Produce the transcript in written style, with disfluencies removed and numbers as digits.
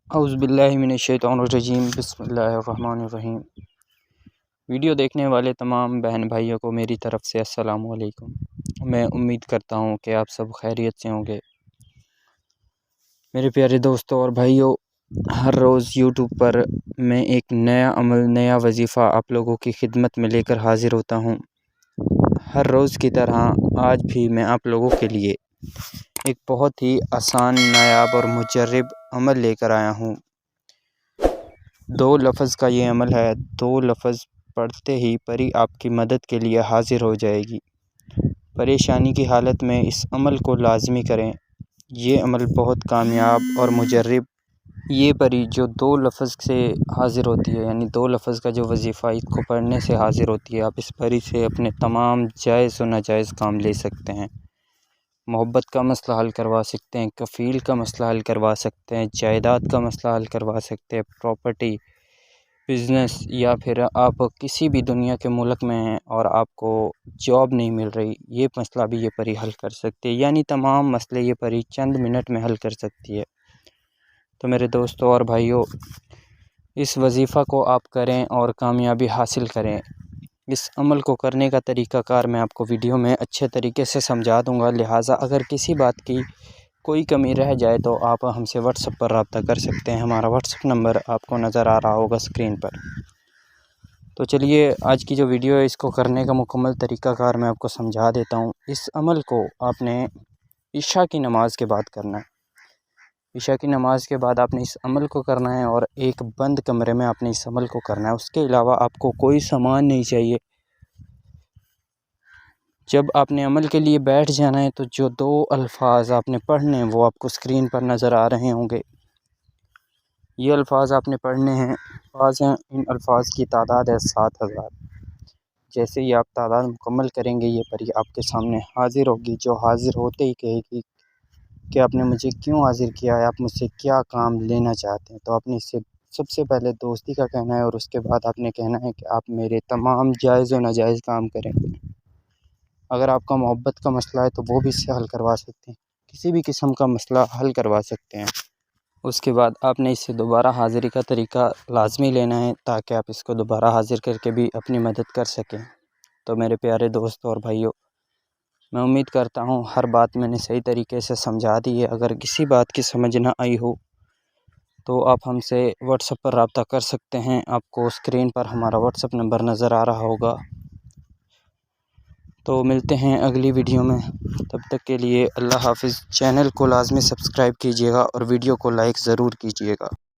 اعوذ باللہ من الشیطان الرجیم، بسم اللہ الرحمن الرحیم۔ ویڈیو دیکھنے والے تمام بہن بھائیوں کو میری طرف سے السلام علیکم۔ میں امید کرتا ہوں کہ آپ سب خیریت سے ہوں گے۔ میرے پیارے دوستوں اور بھائیوں، ہر روز یوٹیوب پر میں ایک نیا عمل، نیا وظیفہ آپ لوگوں کی خدمت میں لے کر حاضر ہوتا ہوں۔ ہر روز کی طرح آج بھی میں آپ لوگوں کے لیے ایک بہت ہی آسان، نایاب اور مجرب عمل لے کر آیا ہوں۔ 2 لفظ کا یہ عمل ہے۔ 2 لفظ پڑھتے ہی پری آپ کی مدد کے لیے حاضر ہو جائے گی۔ پریشانی کی حالت میں اس عمل کو لازمی کریں۔ یہ عمل بہت کامیاب اور مجرب، یہ پری جو 2 لفظ سے حاضر ہوتی ہے، یعنی 2 لفظ کا جو وظیفہ اس کو پڑھنے سے حاضر ہوتی ہے، آپ اس پری سے اپنے تمام جائز و ناجائز کام لے سکتے ہیں۔ محبت کا مسئلہ حل کروا سکتے ہیں، کفیل کا مسئلہ حل کروا سکتے ہیں، جائیداد کا مسئلہ حل کروا سکتے ہیں، پراپرٹی، بزنس، یا پھر آپ کسی بھی دنیا کے ملک میں ہیں اور آپ کو جاب نہیں مل رہی، یہ مسئلہ بھی یہ پری حل کر سکتی ہے۔ یعنی تمام مسئلے یہ پری چند منٹ میں حل کر سکتی ہے۔ تو میرے دوستوں اور بھائیوں، اس وظیفہ کو آپ کریں اور کامیابی حاصل کریں۔ اس عمل کو کرنے کا طریقہ کار میں آپ کو ویڈیو میں اچھے طریقے سے سمجھا دوں گا، لہٰذا اگر کسی بات کی کوئی کمی رہ جائے تو آپ ہم سے واٹس ایپ پر رابطہ کر سکتے ہیں۔ ہمارا واٹس ایپ نمبر آپ کو نظر آ رہا ہوگا اسکرین پر۔ تو چلیے، آج کی جو ویڈیو ہے اس کو کرنے کا مکمل طریقہ کار میں آپ کو سمجھا دیتا ہوں۔ اس عمل کو آپ نے عشاء کی نماز کے بعد کرنا ہے۔ عشاء کی نماز کے بعد آپ نے اس عمل کو کرنا ہے اور ایک بند کمرے میں آپ نے اس عمل کو کرنا ہے۔ اس کے علاوہ آپ کو کوئی سامان نہیں چاہیے۔ جب آپ نے عمل کے لیے بیٹھ جانا ہے تو جو 2 الفاظ آپ نے پڑھنے ہیں وہ آپ کو اسکرین پر نظر آ رہے ہوں گے۔ یہ الفاظ آپ نے پڑھنے ہیں، ان الفاظ کی تعداد ہے 7000۔ جیسے ہی آپ تعداد مکمل کریں گے، یہ پری آپ کے سامنے حاضر ہوگی، جو حاضر ہوتے ہی کہے گی کہ آپ نے مجھے کیوں حاضر کیا ہے، آپ مجھ سے کیا کام لینا چاہتے ہیں۔ تو آپ نے اس سے سب سے پہلے دوستی کا کہنا ہے اور اس کے بعد آپ نے کہنا ہے کہ آپ میرے تمام جائز و ناجائز کام کریں۔ اگر آپ کا محبت کا مسئلہ ہے تو وہ بھی اس سے حل کروا سکتے ہیں، کسی بھی قسم کا مسئلہ حل کروا سکتے ہیں۔ اس کے بعد آپ نے اس سے دوبارہ حاضری کا طریقہ لازمی لینا ہے تاکہ آپ اس کو دوبارہ حاضر کر کے بھی اپنی مدد کر سکیں۔ تو میرے پیارے دوستوں اور بھائیوں، میں امید کرتا ہوں ہر بات میں نے صحیح طریقے سے سمجھا دی ہے۔ اگر کسی بات کی سمجھ نہ آئی ہو تو آپ ہم سے واٹس ایپ پر رابطہ کر سکتے ہیں۔ آپ کو اسکرین پر ہمارا واٹس ایپ نمبر نظر آ رہا ہوگا۔ تو ملتے ہیں اگلی ویڈیو میں، تب تک کے لیے اللہ حافظ۔ چینل کو لازمی سبسکرائب کیجیے گا اور ویڈیو کو لائک ضرور کیجیے گا۔